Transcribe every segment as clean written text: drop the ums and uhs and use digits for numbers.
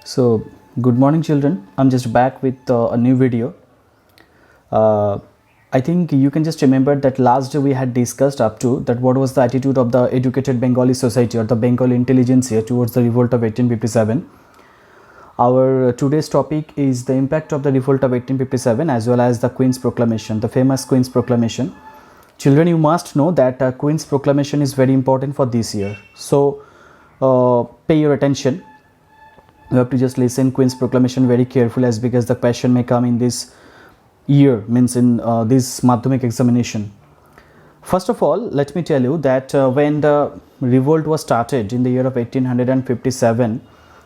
So, good morning, children. I'm just back with a new video. I think you can just remember that last day we had discussed up to that what was the attitude of the educated Bengali society or the Bengali intelligentsia towards the revolt of 1857. Our today's topic is the impact of the revolt of 1857 as well as the Queen's Proclamation, the famous Queen's Proclamation. Children, you must know that Queen's Proclamation is very important for this year. So, pay your attention. You have to just listen Queen's Proclamation very carefully as because the question may come in this year, means in this Madhyamik examination. First of all, let me tell you that when the revolt was started in the year of 1857,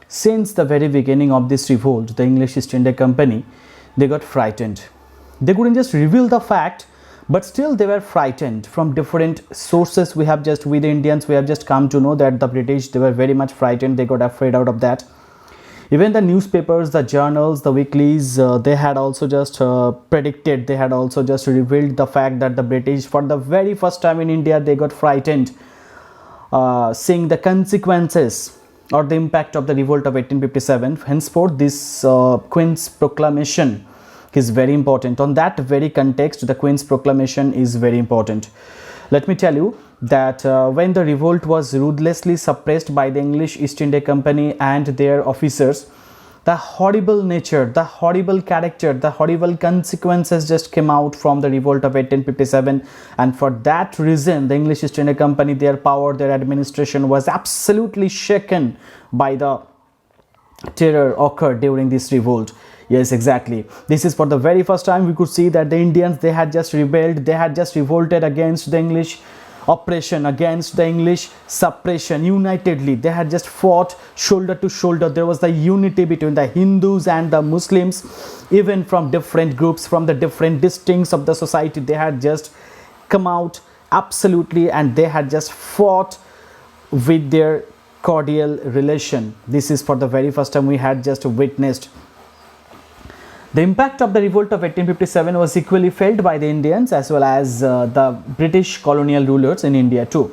since the very beginning of this revolt, the English East India Company, they got frightened. They couldn't just reveal the fact, but still they were frightened. From different sources, we the Indians, we have just come to know that the British, they were very much frightened. They got afraid out of that. Even the newspapers, the journals, the weeklies, they had also just predicted, they had also just revealed the fact that the British, for the very first time in India, they got frightened, seeing the consequences or the impact of the revolt of 1857. Henceforth, this Queen's Proclamation is very important. On that very context, the Queen's Proclamation is very important. Let me tell you that when the revolt was ruthlessly suppressed by the English East India Company and their officers, the horrible nature, the horrible character, the horrible consequences just came out from the revolt of 1857, and for that reason the English East India Company, their power, their administration was absolutely shaken by the terror occurred during this revolt. Yes, exactly. This is for the very first time we could see that the Indians, they had just rebelled, they had just revolted against the English oppression, against the English suppression unitedly. They had just fought shoulder to shoulder. There was the unity between the Hindus and the Muslims, even from different groups, from the different districts of the society. They had just come out absolutely and they had just fought with their cordial relation. This is for the very first time we had just witnessed. The impact of the revolt of 1857 was equally felt by the Indians as well as the British colonial rulers in India too.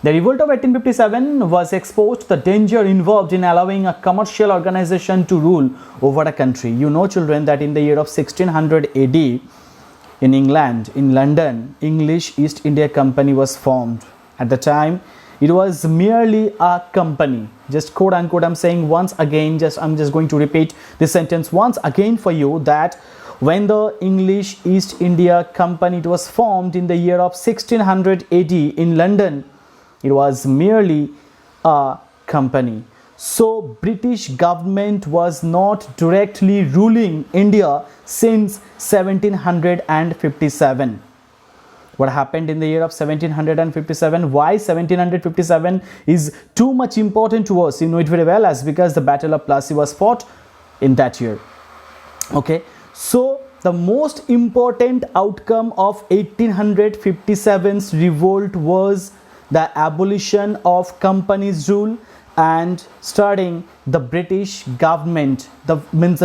The revolt of 1857 was exposed to the danger involved in allowing a commercial organization to rule over a country. You know, children, that in the year of 1600 AD in England, in London, English East India Company was formed. At the time, it was merely a company. Just quote unquote, I'm saying once again, I'm just going to repeat this sentence once again for you, that when the English East India Company, it was formed in the year of 1600 AD in London, it was merely a company. So British government was not directly ruling India since 1757. What happened in the year of 1757? Why 1757 is too much important to us? You know it very well, as because the Battle of Plassey was fought in that year. Okay, so the most important outcome of 1857's revolt was the abolition of company's rule and starting the British government, the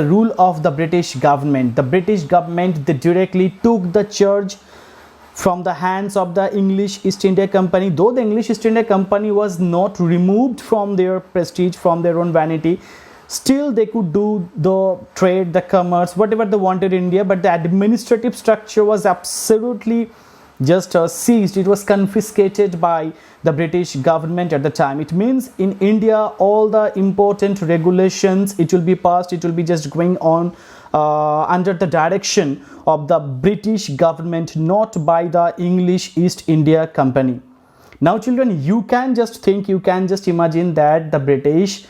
rule of the British government. The British government, they directly took the charge from the hands of the English East India Company. Though the English East India Company was not removed from their prestige, from their own vanity, still they could do the trade, the commerce, whatever they wanted in India, but the administrative structure was absolutely just seized. It was confiscated by the British government at the time. It means in India, all the important regulations, it will be passed, it will be just going on under the direction of the British government, not by the English East India Company. Now children, you can just think, you can just imagine that the British,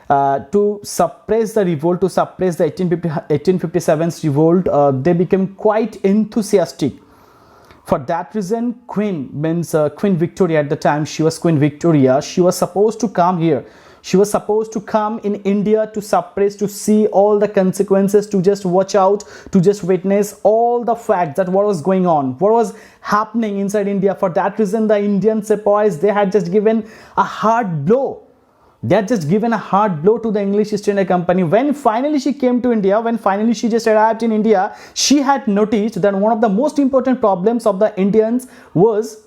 to suppress the revolt, to suppress the 1857's revolt, they became quite enthusiastic. For that reason, Queen Victoria at the time, she was Queen Victoria, she was supposed to come here. She was supposed to come in India to suppress, to see all the consequences, to just watch out, to just witness all the facts that what was going on, what was happening inside India. For that reason, the Indian sepoys, they had just given a hard blow. They had just given a hard blow to the English East India Company. When finally she came to India, when finally she just arrived in India, she had noticed that one of the most important problems of the Indians was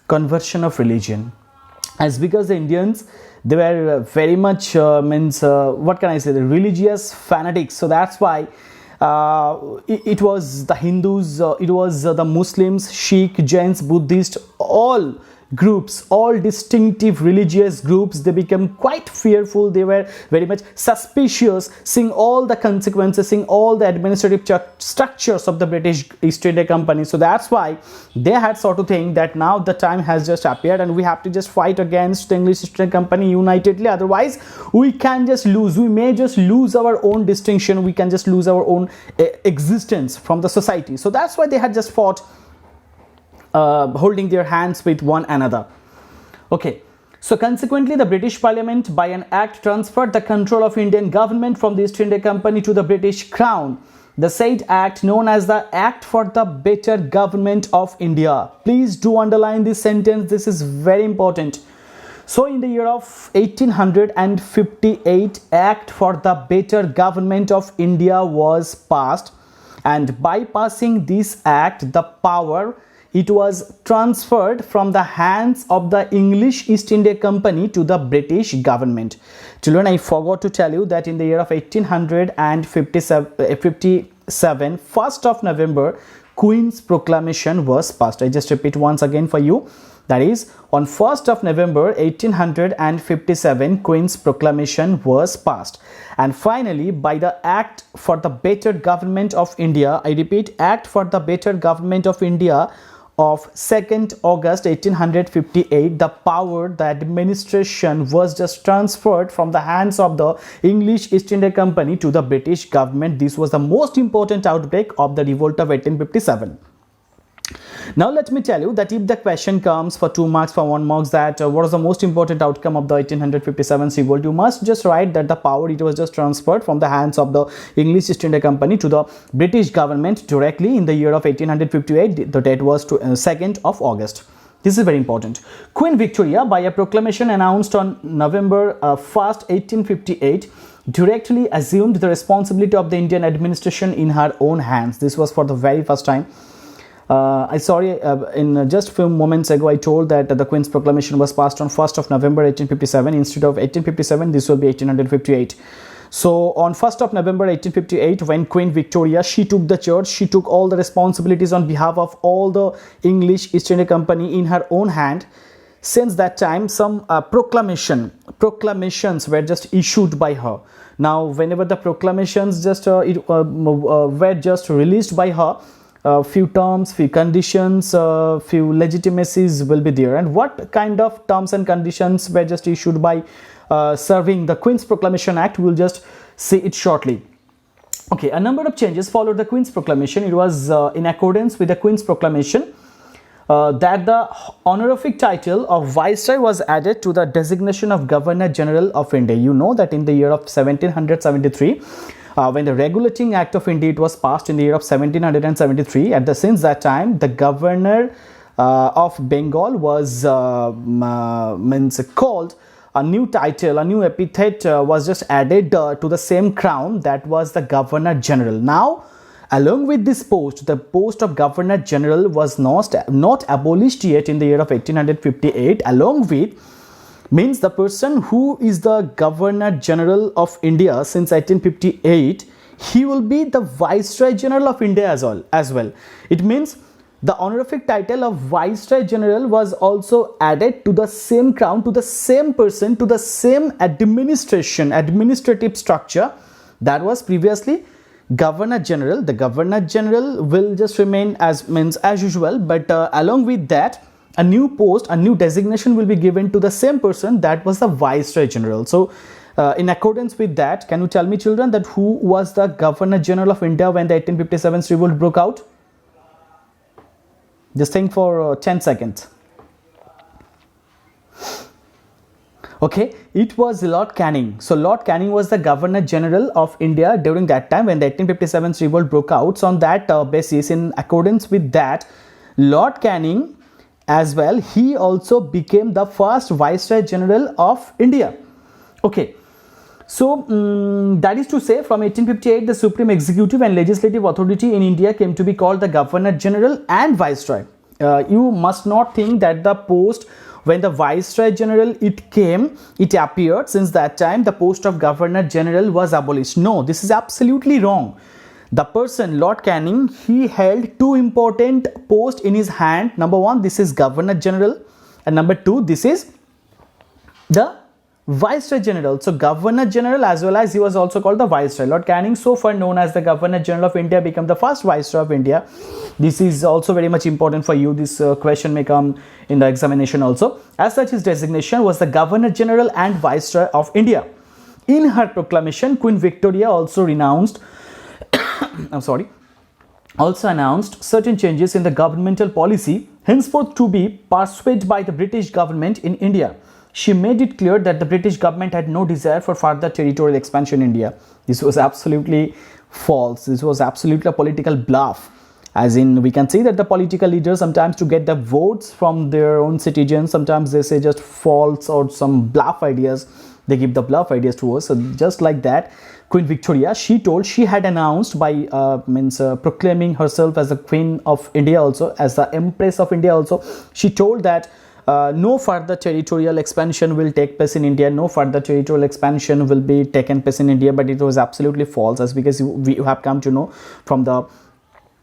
conversion of religion. as because the Indians, they were very much what can I say, the religious fanatics. So that's why it was the Hindus, it was the Muslims, Sikh, Jains, Buddhist, all groups, all distinctive religious groups, they became quite fearful. They were very much suspicious, seeing all the consequences, seeing all the administrative structures of the British East India Company. So that's why they had sort of think that now the time has just appeared and we have to just fight against the English East India Company unitedly, otherwise we can just lose, we may just lose our own distinction, we can just lose our own existence from the society. So that's why they had just fought, holding their hands with one another. Okay, so consequently the British Parliament by an act transferred the control of Indian government from the East India Company to the British Crown. The said act, known as the Act for the Better Government of India. Please do underline this sentence, this is very important. So in the year of 1858, Act for the Better Government of India was passed, and by passing this act, the power, it was transferred from the hands of the English East India Company to the British government. Children, I forgot to tell you that in the year of 1857, 1st of November, Queen's Proclamation was passed. I just repeat once again for you. That is, on 1st of November 1857, Queen's Proclamation was passed. And finally, by the Act for the Better Government of India, I repeat, Act for the Better Government of India of 2nd August 1858, the power, the administration was just transferred from the hands of the English East India Company to the British government. This was the most important outbreak of the revolt of 1857. Now let me tell you that if the question comes for 2 marks, for 1 marks, that what was the most important outcome of the 1857 revolt, you must just write that the power, it was just transferred from the hands of the English East India Company to the British government directly in the year of 1858. The date was 2nd of August. This is very important. Queen Victoria, by a proclamation announced on November 1st, 1858, directly assumed the responsibility of the Indian administration in her own hands. This was for the very first time. In just a few moments ago, I told that the Queen's Proclamation was passed on 1st of November 1857. Instead of 1857, this will be 1858. So on 1st of November 1858, when Queen Victoria, she took the charge, she took all the responsibilities on behalf of all the English East India Company in her own hand. Since that time, some proclamations were just issued by her. Now, whenever the proclamations were just released by her, few terms, few conditions, few legitimacies will be there. And what kind of terms and conditions were just issued by serving the Queen's Proclamation Act, we will just see it shortly. Okay, a number of changes followed the Queen's Proclamation. It was in accordance with the Queen's Proclamation that the honorific title of Viceroy was added to the designation of Governor General of India. You know that in the year of 1773, when the Regulating Act of India was passed in the year of 1773, since that time, the Governor of Bengal was called a new title, a new epithet was just added to the same crown, that was the Governor General. Now, along with this post, the post of Governor General was not abolished yet in the year of 1858. Along with, means the person who is the Governor General of India since 1858, he will be the Viceroy General of India as well. It means the honorific title of Viceroy General was also added to the same crown, to the same person, to the same administrative structure that was previously Governor General. The Governor General will just remain as usual, but along with that, a new post, a new designation will be given to the same person, that was the Viceroy General. So, in accordance with that, can you tell me, children, that who was the Governor General of India when the 1857 revolt broke out? Just think for 10 seconds. Okay, it was Lord Canning. So, Lord Canning was the Governor General of India during that time when the 1857 revolt broke out. So, on that basis, in accordance with that, Lord Canning as well, he also became the first Viceroy General of India. Okay, so that is to say, from 1858, the supreme executive and legislative authority in India came to be called the Governor General and Viceroy. You must not think that the post when the Viceroy General it appeared, since that time the post of Governor General was abolished. No, this is absolutely wrong. The person, Lord Canning, he held two important posts in his hand. Number one, this is Governor General, and number two, this is the Viceroy General. So Governor General, as well as he was also called the Viceroy. Lord Canning, so far known as the Governor General of India, became the first Viceroy of India. This is also very much important for you. This question may come in the examination also. As such, his designation was the Governor General and Viceroy of India. In her proclamation, Queen Victoria also announced certain changes in the governmental policy henceforth to be pursued by the British government in India. She made it clear that the British government had no desire for further territorial expansion in India. This was absolutely false. This was absolutely a political bluff. As in, we can see that the political leaders sometimes, to get the votes from their own citizens, sometimes they say just false or some bluff ideas. They give the bluff ideas to us. So just like that, Queen Victoria, she had announced by proclaiming herself as the Queen of India, also as the Empress of India also. She told that no further territorial expansion will take place in India. No further territorial expansion will be taken place in India. But it was absolutely false, as because we have come to know from the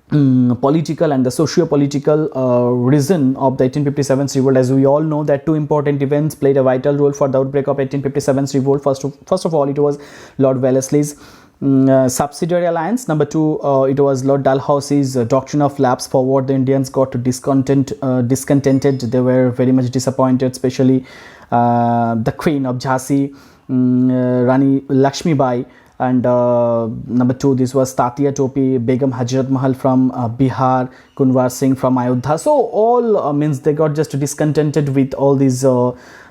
political and the socio-political reason of the 1857 revolt. As we all know that two important events played a vital role for the outbreak of 1857 revolt. First of all, it was Lord Wellesley's subsidiary alliance. Number two, it was Lord Dalhousie's doctrine of lapse forward. The Indians got discontented. They were very much disappointed, especially the Queen of Jhansi, Rani Lakshmi Bai. And number two, this was Tatia Topi, Begum Hazrat Mahal from Bihar, Kunwar Singh from Ayodhya. So all means they got just discontented with all these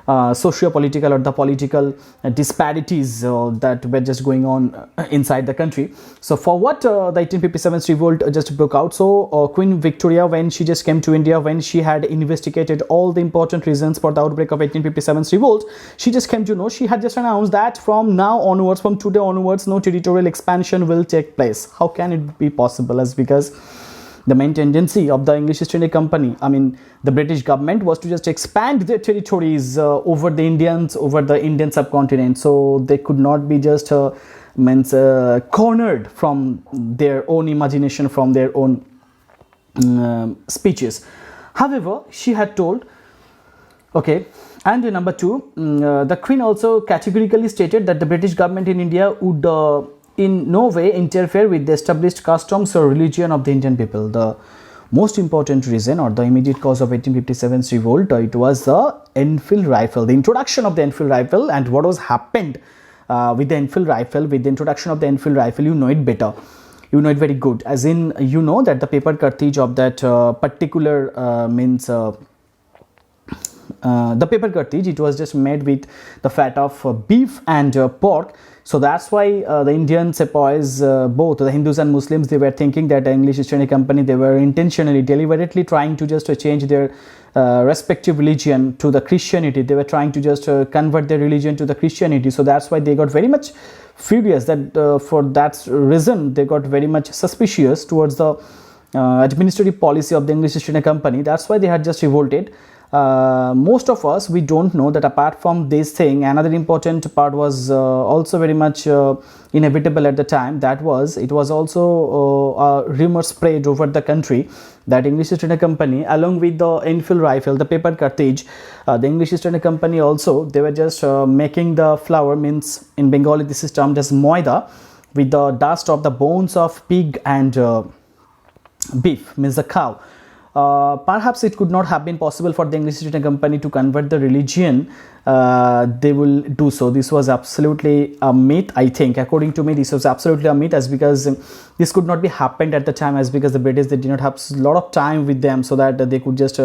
socio-political or the political disparities that were just going on inside the country. So for what the 1857 revolt just broke out. So Queen Victoria, when she just came to India, when she had investigated all the important reasons for the outbreak of 1857 revolt, she just came to know, she had just announced that from now onwards, from today onwards, no territorial expansion will take place. How can it be possible? As because the main tendency of the English East India Company, the British government, was to just expand their territories over the Indian subcontinent. So they could not be just cornered from their own imagination, from their own speeches. However, she had told, okay. And number two, the Queen also categorically stated that the British government in India would in no way interfere with the established customs or religion of the Indian people. The most important reason or the immediate cause of 1857 revolt, it was the Enfield rifle, the introduction of the Enfield rifle. And what was happened with the Enfield rifle, with the introduction of the Enfield rifle, you know it better. You know it very good. As in, you know that the paper cartridge of that particular the paper cartridge, it was just made with the fat of beef and pork. So that's why the Indian sepoys, both the Hindus and Muslims, they were thinking that the English East India Company, they were intentionally, deliberately trying to just change their respective religion to the Christianity. They were trying to just convert their religion to the Christianity. So that's why they got very much furious. That for that reason, they got very much suspicious towards the administrative policy of the English East India Company. That's why they had just revolted. Most of us, we don't know that apart from this thing, another important part was also very much inevitable at the time. That was, it was also a rumor spread over the country that English East India Company, along with the Enfield rifle, the paper cartridge, the English East India Company also, they were just making the flour, means in Bengali this is termed as moida, with the dust of the bones of pig and beef, means the cow. Perhaps it could not have been possible for the English East India Company to convert the religion. They will do so. This was absolutely a myth, I think. According to me, this was absolutely a myth, as because this could not be happened at the time, as because the British, they did not have a lot of time with them, so that they could just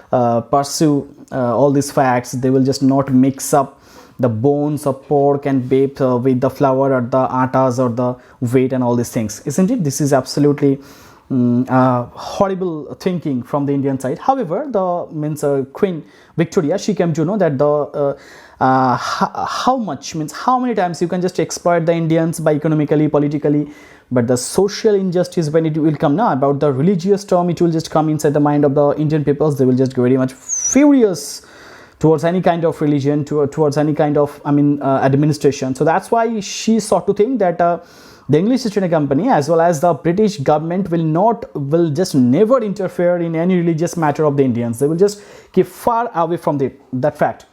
pursue all these facts. They will just not mix up the bones of pork and beef with the flour or the attas or the wheat and all these things, isn't it? This is absolutely horrible thinking from the Indian side. However, the Queen Victoria, she came to know that the how many times you can just exploit the Indians by economically, politically, but the social injustice, when it will come now about the religious term, it will just come inside the mind of the Indian peoples. They will just get very much furious towards any kind of religion, towards any kind of administration. So that's why she sought to think that the English East India Company as well as the British government will just never interfere in any religious matter of the Indians. They will just keep far away from that fact.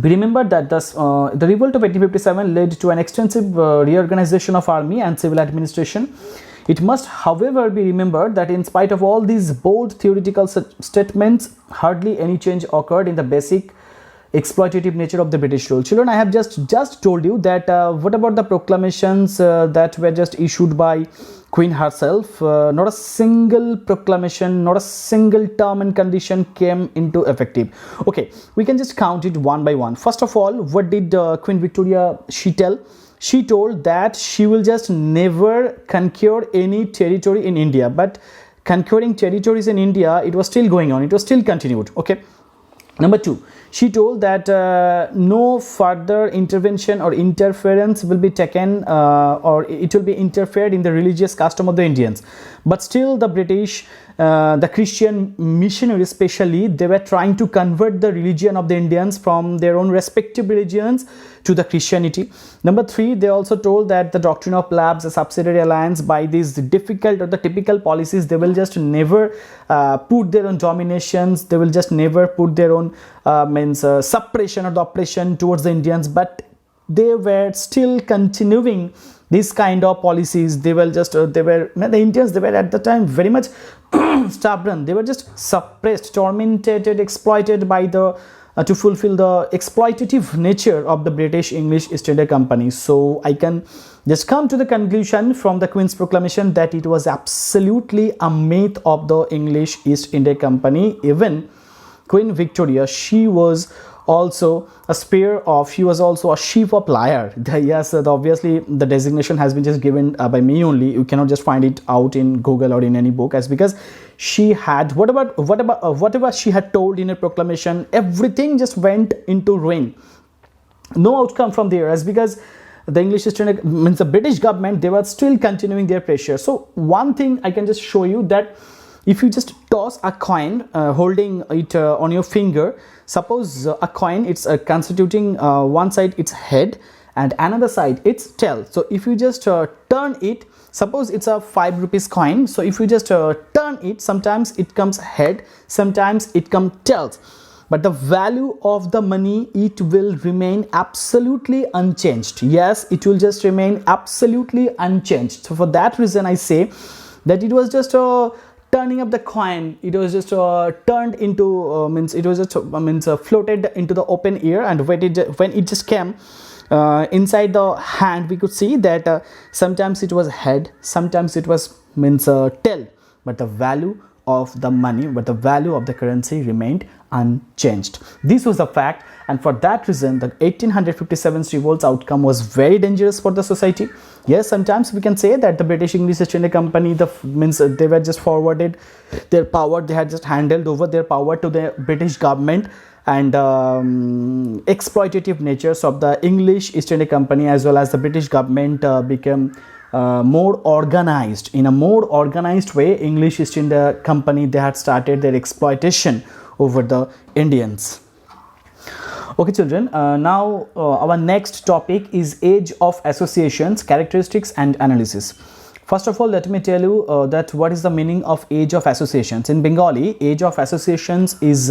We remember that the revolt of 1857 led to an extensive reorganization of army and civil administration. It must, however, be remembered that in spite of all these bold theoretical statements, hardly any change occurred in the basic exploitative nature of the British rule. Children, I have just told you that what about the proclamations that were just issued by Queen herself? Not a single proclamation, not a single term and condition came into effective. Okay, we can just count it one by one. First of all, what did Queen Victoria she tell? She told that she will just never conquer any territory in India, but conquering territories in India, it was still going on, it was still continued. Okay. Number two, she told that no further intervention or interference will be taken or it will be interfered in the religious custom of the Indians. But still the British, the Christian missionaries especially, they were trying to convert the religion of the Indians from their own respective religions to the Christianity. Number three, they also told that the doctrine of lapse, a subsidiary alliance, by these difficult or the typical policies, they will just never put their own dominations, they will just never put their own suppression or the oppression towards the Indians, but they were still continuing this kind of policies. They were just the Indians, they were at the time very much stubborn. They were just suppressed, tormented, exploited by the to fulfill the exploitative nature of the British English East India Company. So I can just come to the conclusion from the Queen's proclamation that it was absolutely a myth of the English East India Company. Even Queen Victoria, she was also a she was also a sheep of liar. Yes, obviously the designation has been just given by me only. You cannot just find it out in Google or in any book, as because she had whatever she had told in her proclamation, everything just went into ruin. No outcome from there, as because the English East India means the British government, they were still continuing their pressure. So one thing I can just show you, that if you just toss a coin holding it on your finger, suppose a coin, it's constituting one side its head and another side its tail. So if you just turn it, suppose it's a 5 rupees coin, so if you just turn it, sometimes it comes head, sometimes it comes tails, but the value of the money, it will remain absolutely unchanged. Yes, it will just remain absolutely unchanged. So for that reason I say that it was just turning up the coin, it was just turned into it was just floated into the open air, and when it just came inside the hand, we could see that sometimes it was head, sometimes it was tail, but the value of the money, but the value of the currency remained unchanged. This was a fact, and for that reason the 1857 revolt's outcome was very dangerous for the society. Yes, sometimes we can say that the British English East India Company, they were just forwarded their power, they had just handed over their power to the British government, and exploitative natures of the English East India Company as well as the British government became more organized. In a more organized way, English East India Company, they had started their exploitation over the Indians. Okay children, now our next topic is age of associations, characteristics and analysis. First of all, let me tell you that what is the meaning of age of associations. In Bengali, age of associations is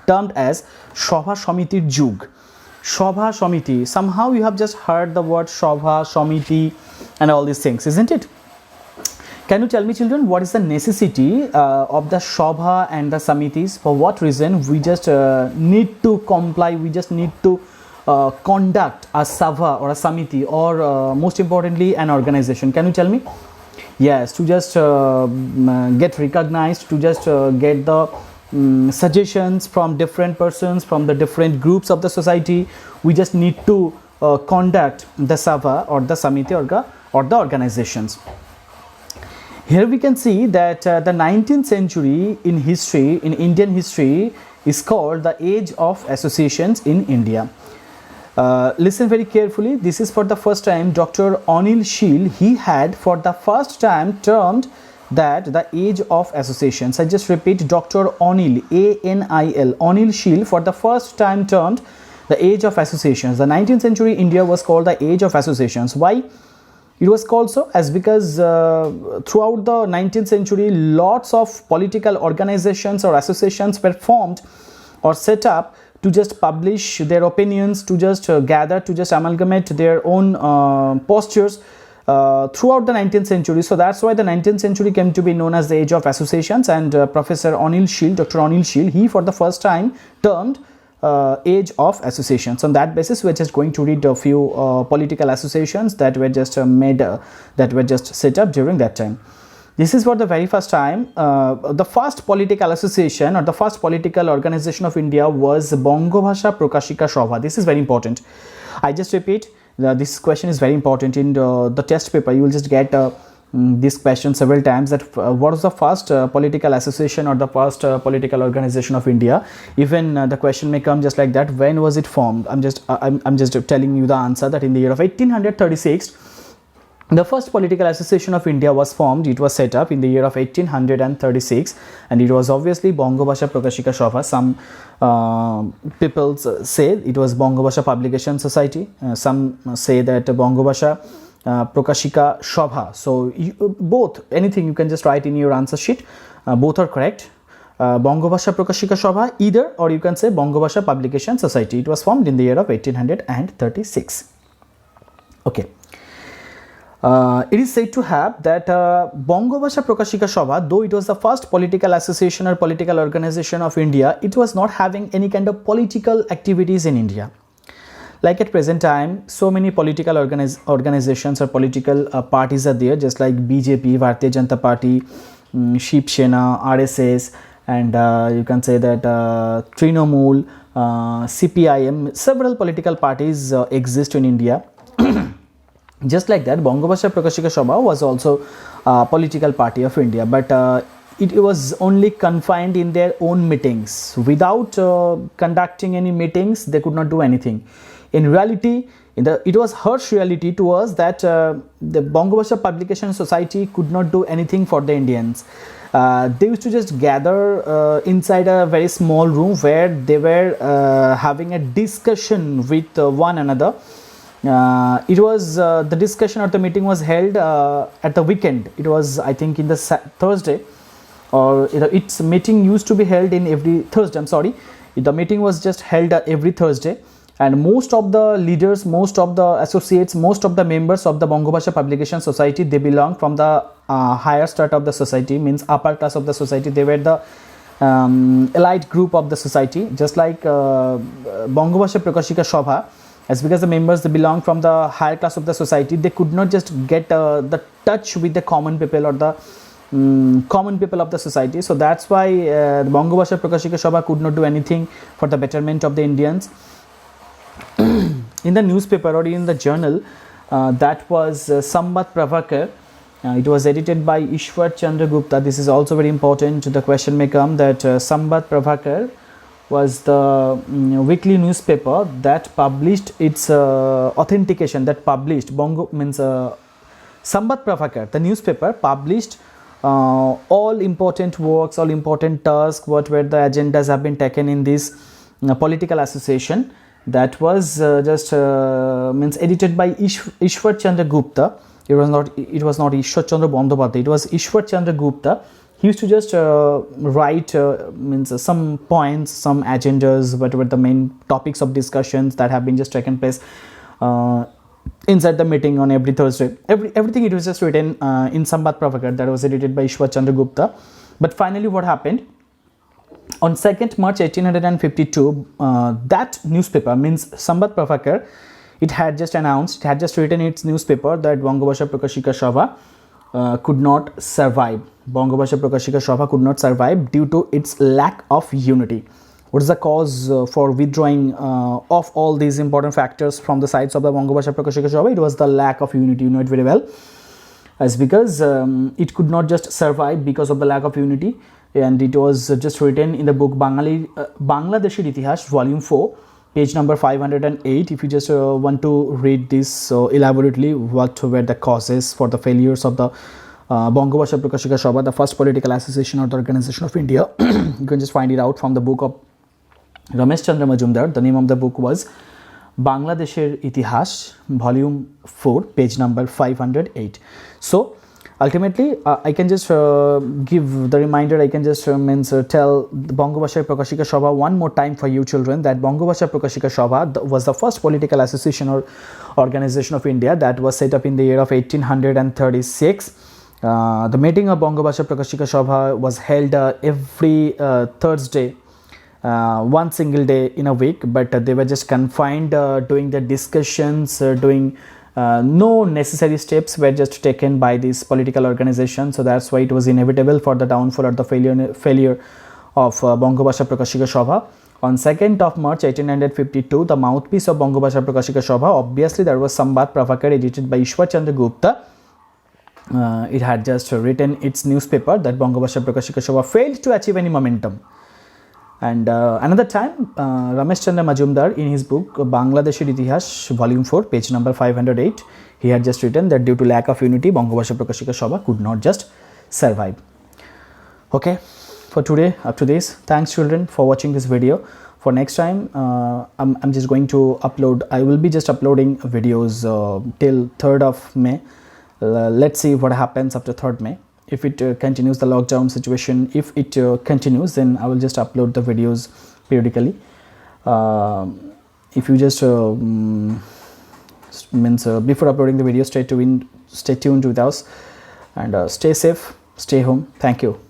termed as Sabha Samitir Jug. Sabha Samiti, somehow you have just heard the word Sabha, Samiti and all these things, isn't it? Can you tell me children, what is the necessity of the Sabha and the Samitis? For what reason we just need to comply, we just need to conduct a Sabha or a Samiti, or most importantly an organization? Can you tell me? Yes, to just get recognized, to just get the suggestions from different persons, from the different groups of the society. We just need to conduct the Sabha or the Samiti or the organizations. Here we can see that the 19th century in history, in Indian history, is called the age of associations in India. Listen very carefully. This is for the first time Dr. Anil Sheel, he had for the first time termed that the age of associations, I just repeat, Dr. O'Neill, A-N-I-L, O'Neill Shield for the first time termed the age of associations. The 19th century India was called the age of associations. Why it was called so? As because throughout the 19th century, lots of political organizations or associations were formed or set up to just publish their opinions, to just gather, to just amalgamate their own postures throughout the 19th century. So that's why the 19th century came to be known as the age of associations. And Professor O'Neill Shield, Dr. O'Neill Shield, he for the first time termed age of associations. On that basis, we're just going to read a few political associations that were just that were just set up during that time. This is for the very first time. The first political association or the first political organization of India was Bangabhasha Prakashika Sabha. This is very important. I just repeat, this question is very important in the test paper. You will just get this question several times, that what was the first political association or the first political organization of India. Even the question may come just like that, when was it formed? I'm just telling you the answer, that in the year of 1836 the first political association of India was formed. It was set up in the year of 1836, and it was obviously Bangabhasha Prakashika Sabha. Some people say it was Bangabhasha Publication Society. Some say that Bangabhasha Prakashika Sabha. So both, anything you can just write in your answer sheet. Both are correct. Bangabhasha Prakashika Sabha either, or you can say Bangabhasha Publication Society. It was formed in the year of 1836. Okay. It is said to have that Bangabhasha Prakashika Sabha, though it was the first political association or political organization of India, it was not having any kind of political activities in India. Like at present time, so many political organizations or political parties are there, just like BJP, Bharatiya Janata Party, Shiv Sena, RSS, and you can say that Trinamool, CPIM, several political parties exist in India. Just like that, Bangabhasha Prakashika Sabha was also a political party of India, but it was only confined in their own meetings. Without conducting any meetings, they could not do anything. In reality, it was harsh reality to us that the Bangabhasha Publication Society could not do anything for the Indians. They used to just gather inside a very small room where they were having a discussion with one another. It was the discussion or the meeting was held at the weekend. It was, I think, in the Thursday, or its meeting used to be held in every Thursday. I'm sorry, the meeting was just held every Thursday, and most of the leaders, most of the associates, most of the members of the Bangabhasha Publication Society, they belong from the higher strata of the society, means upper class of the society. They were the elite group of the society, just like Bangabhasha Prakashika Sabha. As because the members, they belong from the higher class of the society, they could not just get the touch with the common people or the common people of the society. So that's why the Bangabhasha Prakashika Sabha could not do anything for the betterment of the Indians. In the newspaper or in the journal, that was Sambat Pravakar. It was edited by Ishwar Chandra Gupta. This is also very important. The question may come that Sambat Pravakar was the weekly newspaper that published its authentication, that published Sambat Pravakar, the newspaper published all important works, all important tasks, what were the agendas have been taken in this political association. That was just edited by Ishwar Chandra Gupta. It was not Ishwar Chandra Bandyopadhyay, it was Ishwar Chandra Gupta. He used to just write some points, some agendas, what were the main topics of discussions that have been just taken place inside the meeting on every Thursday. Everything it was just written in Sambat Pravakar, that was edited by Ishwar Chandra Gupta. But finally what happened? On 2nd March 1852, that newspaper, means Sambat Pravakar, it had just announced, it had just written its newspaper that Bangabhasha Prakashika Sabha could not survive. Bangabhasha Prakashika Sabha could not survive due to its lack of unity. What is the cause for withdrawing of all these important factors from the sides of the Bangabhasha Prakashika Sabha? It was the lack of unity. You know it very well. As because it could not just survive because of the lack of unity, and it was just written in the book Bangladeshi Itihash, volume 4, page number 508. If you just want to read this elaborately, what were the causes for the failures of the Bangabhasha Prakashika Sabha, the first political association or the organization of India. You can just find it out from the book of Ramesh Chandra Majumdar. The name of the book was Bangladesher Itihash, volume 4, page number 508. So ultimately, I can just give the reminder, I can just tell the Bangabhasha Prakashika Sabha one more time for you children, that Bangabhasha Prakashika Sabha was the first political association or organization of India that was set up in the year of 1836. The meeting of Bangabhasha Prakashika Sabha was held every Thursday, one single day in a week, but they were just confined doing the discussions, doing no necessary steps were just taken by this political organization. So that's why it was inevitable for the downfall or the failure of Bangabhasha Prakashika Sabha. On 2nd of March 1852, the mouthpiece of Bangabhasha Prakashika Sabha, obviously there was Sambat Pravakar edited by Ishwar Chandra Gupta. It had just written its newspaper that Bangabhasha Prakashika Sabha failed to achieve any momentum. And another time, Ramesh Chandra Majumdar in his book Bangladesher Itihash, volume 4, page number 508, he had just written that due to lack of unity, Bangabhasha Prakashika Sabha could not just survive. Okay, for today, up to this. Thanks children for watching this video. For next time, I'm just going to upload, I will be just uploading videos till 3rd of May. Let's see what happens after 3rd May. If it continues the lockdown situation, if it continues, then I will just upload the videos periodically. If you just before uploading the video, stay tuned with us, and stay safe, stay home. Thank you.